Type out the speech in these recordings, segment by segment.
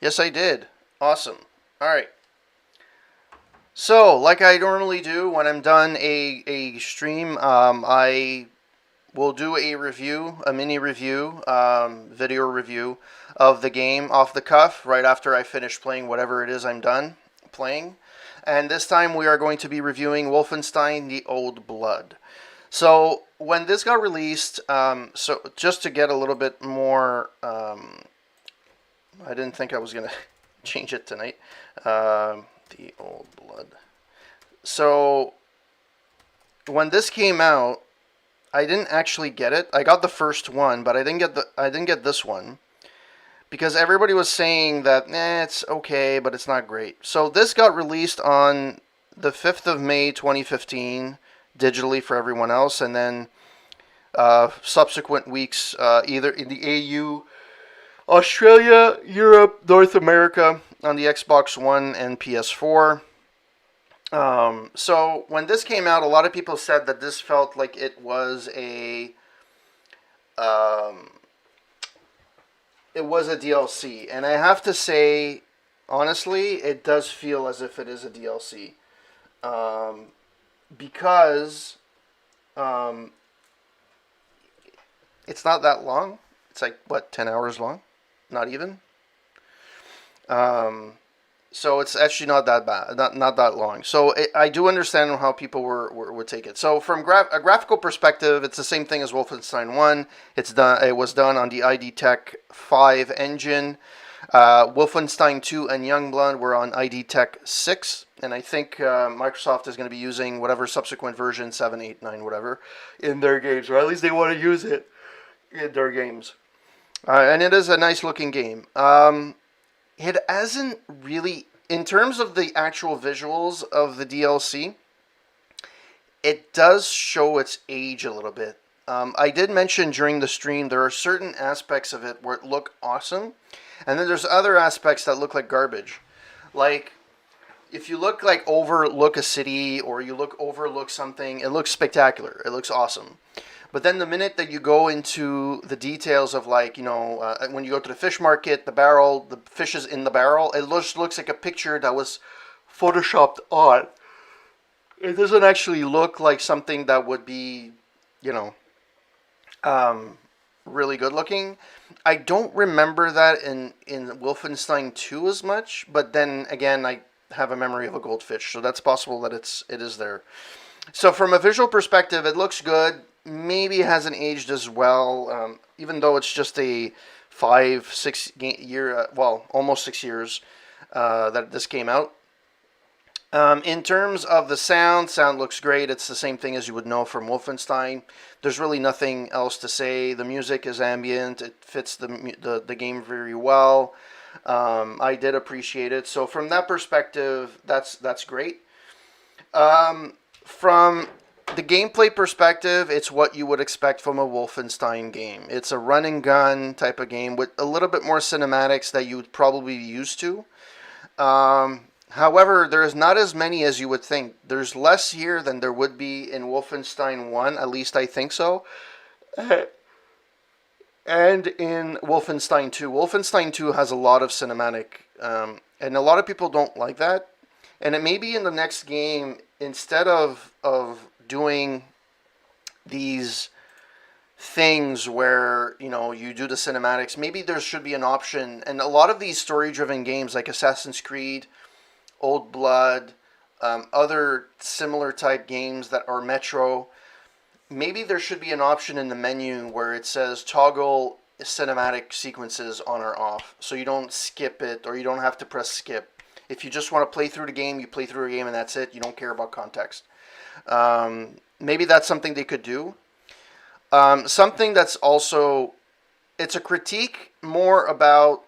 Yes, I did. Awesome. All right. So, like I normally do when I'm done a stream, I will do a review, a mini review, video review of the game off the cuff right after I finish playing whatever it is I'm done playing. And this time we are going to be reviewing Wolfenstein: The Old Blood. So, when this got released, so just to get a little bit more, I didn't think I was going to change it tonight. The Old Blood. So when this came out, I didn't actually get it. I got the first one, but I didn't get this one because everybody was saying that it's okay, but it's not great. So this got released on the 5th of May 2015 digitally for everyone else, and then subsequent weeks either in the AU, Australia, Europe, North America on the Xbox One and PS4. So when this came out, a lot of people said that this felt like um, it was a DLC, and I have to say, honestly, it does feel as if it is a DLC, um, because um, it's not that long. It's like what 10 hours long, not even. Um, So it's actually not that bad, not that long. So I do understand how people would take it. So from a graphical perspective, it's the same thing as Wolfenstein One. It's done. It was done on the ID Tech 5 engine. Wolfenstein 2 and Youngblood were on ID Tech 6, and I think Microsoft is going to be using whatever subsequent version 7, 8, 9, whatever in their games, or at least they want to use it in their games. And it is a nice looking game. It hasn't really, in terms of the actual visuals of the DLC, it does show its age a little bit. I did mention during the stream there are certain aspects of it where it look awesome, and then there's other aspects that look like garbage. Like if you overlook a city or you overlook something, it looks spectacular. It looks awesome. But then the minute that you go into the details of when you go to the fish market, the fish is in the barrel, it looks like a picture that was photoshopped on. It doesn't actually look like something that would be, you know, um, really good looking. I don't remember that in Wolfenstein 2 as much, but then again, I have a memory of a goldfish, so that's possible that it is there. So from a visual perspective, it looks good. Maybe it hasn't aged as well, even though it's just a 5, 6 year, well, almost 6 years that this came out. In terms of the sound looks great. It's the same thing as you would know from Wolfenstein. There's really nothing else to say. The music is ambient. It fits the game very well. I did appreciate it. So from that perspective, that's great. From the gameplay perspective, it's what you would expect from a Wolfenstein game. It's a run and gun type of game with a little bit more cinematics that you would probably be used to. However, there's not as many as you would think. There's less here than there would be in Wolfenstein 1, at least I think so. And in Wolfenstein 2. Wolfenstein 2 has a lot of cinematic, and a lot of people don't like that. And it may be in the next game, instead of doing these things where you do the cinematics, maybe there should be an option. And a lot of these story-driven games like Assassin's Creed, Old Blood, other similar type games that are Metro, maybe there should be an option in the menu where it says toggle cinematic sequences on or off, so you don't skip it or you don't have to press skip. If you just want to play through the game, you play through a game and that's it. You don't care about context. Maybe that's something they could do. Something that's also, it's a critique more about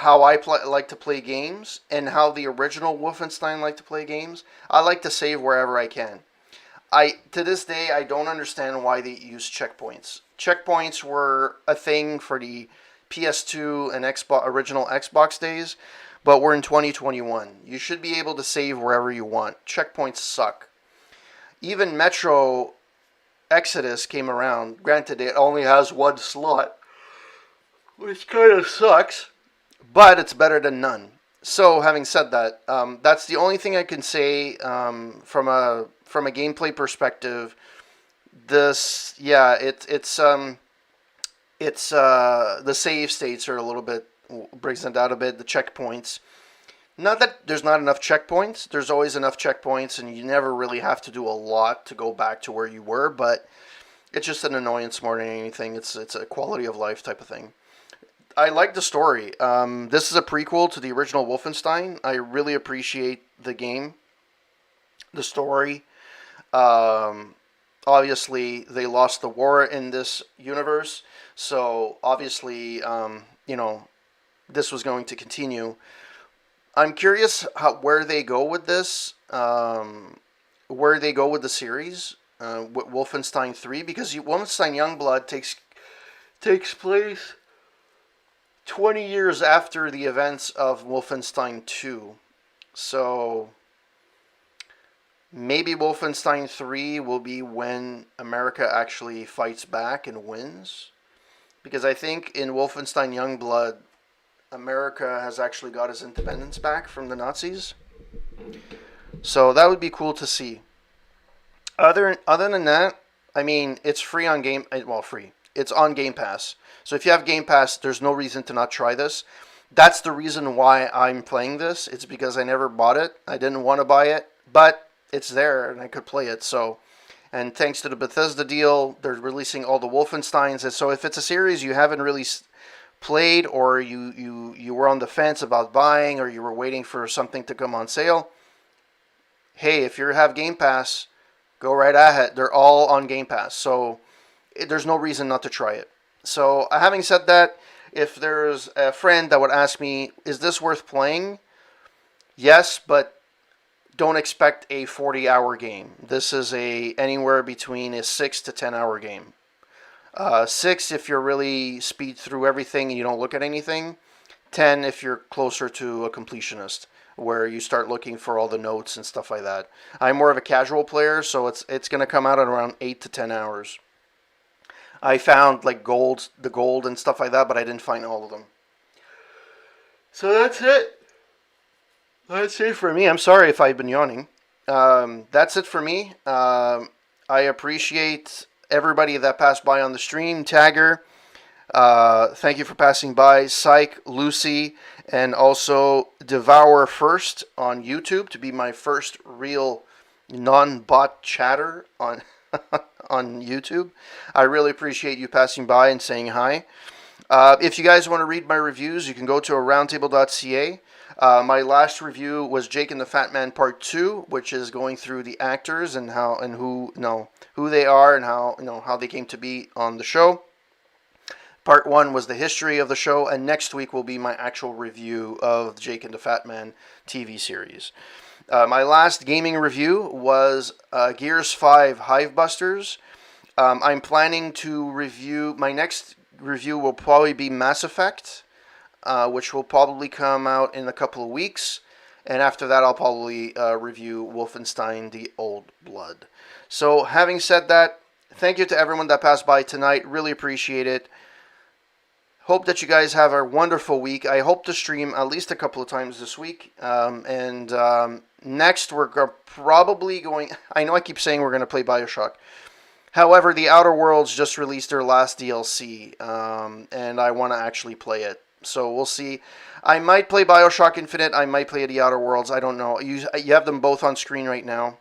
how like to play games and how the original Wolfenstein liked to play games. I like to save wherever I can. To this day, I don't understand why they use checkpoints. Checkpoints were a thing for the PS2 and original Xbox days, but we're in 2021. You should be able to save wherever you want. Checkpoints suck. Even Metro Exodus came around. Granted, it only has one slot, which kind of sucks. but it's better than none. So, having said that, that's the only thing I can say from a gameplay perspective. This, yeah, it's the save states are a little bit brings it down a bit. The checkpoints. Not that there's not enough checkpoints. There's always enough checkpoints, and you never really have to do a lot to go back to where you were. But it's just an annoyance more than anything. It's a quality of life type of thing. I like the story. This is a prequel to the original Wolfenstein. I really appreciate the game, the story. Um, Obviously, they lost the war in this universe, so obviously, this was going to continue. I'm curious where they go with this, where they go with the series, with Wolfenstein 3, because Wolfenstein Youngblood takes place 20 years after the events of Wolfenstein 2. So maybe Wolfenstein 3 will be when America actually fights back and wins. Because I think in Wolfenstein Youngblood, America has actually got his independence back from the Nazis. So that would be cool to see. Other than that, I mean, it's free on game. Well, free. It's on Game Pass. So if you have Game Pass, there's no reason to not try this. That's the reason why I'm playing this. It's because I never bought it. I didn't want to buy it, but it's there and I could play it. So, and thanks to the Bethesda deal, they're releasing all the Wolfensteins. And so if it's a series you haven't really played, or you were on the fence about buying, or you were waiting for something to come on sale, hey, if you have Game Pass, go right ahead. They're all on Game Pass, so there's no reason not to try it. So, having said that, if there's a friend that would ask me, is this worth playing? Yes, but don't expect a 40-hour game. This is a anywhere between a 6 to 10 hour game. 6 if you're really speed through everything and you don't look at anything. 10 if you're closer to a completionist, where you start looking for all the notes and stuff like that. I'm more of a casual player, so it's going to come out at around 8 to 10 hours. I found like the gold and stuff like that, but I didn't find all of them. So that's it. That's it for me. I'm sorry if I've been yawning. That's it for me. I appreciate everybody that passed by on the stream. Tagger, thank you for passing by. Psych, Lucy, and also Devour First on YouTube to be my first real non-bot chatter on on YouTube. I really appreciate you passing by and saying hi. If you guys want to read my reviews, you can go to aroundtable.ca. My last review was Jake and the Fat Man Part 2, which is going through the actors and who they are and how they came to be on the show. Part 1 was the history of the show, and next week will be my actual review of Jake and the Fat Man TV series. My last gaming review was Gears 5 Hivebusters. I'm planning to review, my next review will probably be Mass Effect, which will probably come out in a couple of weeks. And after that, I'll probably review Wolfenstein The Old Blood. So, having said that, thank you to everyone that passed by tonight. Really appreciate it. Hope that you guys have a wonderful week. I hope to stream at least a couple of times this week. Next, we're probably going... I know I keep saying we're going to play Bioshock. However, the Outer Worlds just released their last DLC, and I want to actually play it. So we'll see. I might play Bioshock Infinite. I might play The Outer Worlds. I don't know. You have them both on screen right now.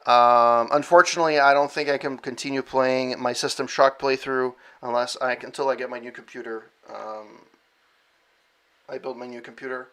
Unfortunately, I don't think I can continue playing my System Shock playthrough until I get my new computer. I build my new computer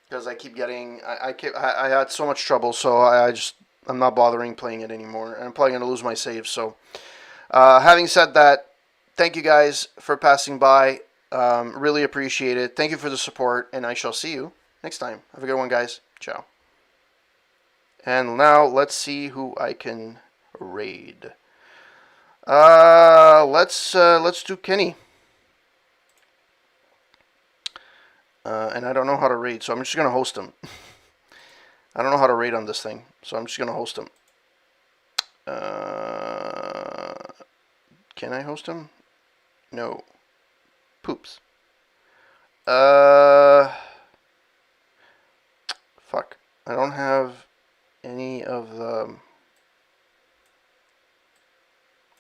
because I keep getting I had so much trouble, so I'm not bothering playing it anymore, and I'm probably gonna lose my save. So, having said that, thank you guys for passing by. Really appreciate it. Thank you for the support, and I shall see you next time. Have a good one, guys. Ciao. And now let's see who I can raid. Let's do Kenny. And I don't know how to raid, so I'm just gonna host him. I don't know how to raid on this thing, so I'm just gonna host him. Can I host him? No. Poops. Uh, fuck. I don't have any of the.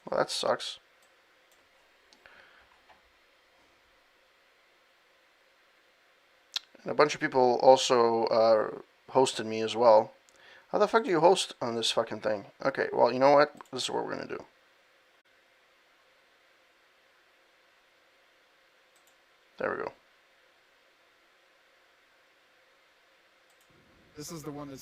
Well, that sucks. And a bunch of people also hosted me as well. How the fuck do you host on this fucking thing? Okay, well, you know what? This is what we're gonna do. There we go. This is the one that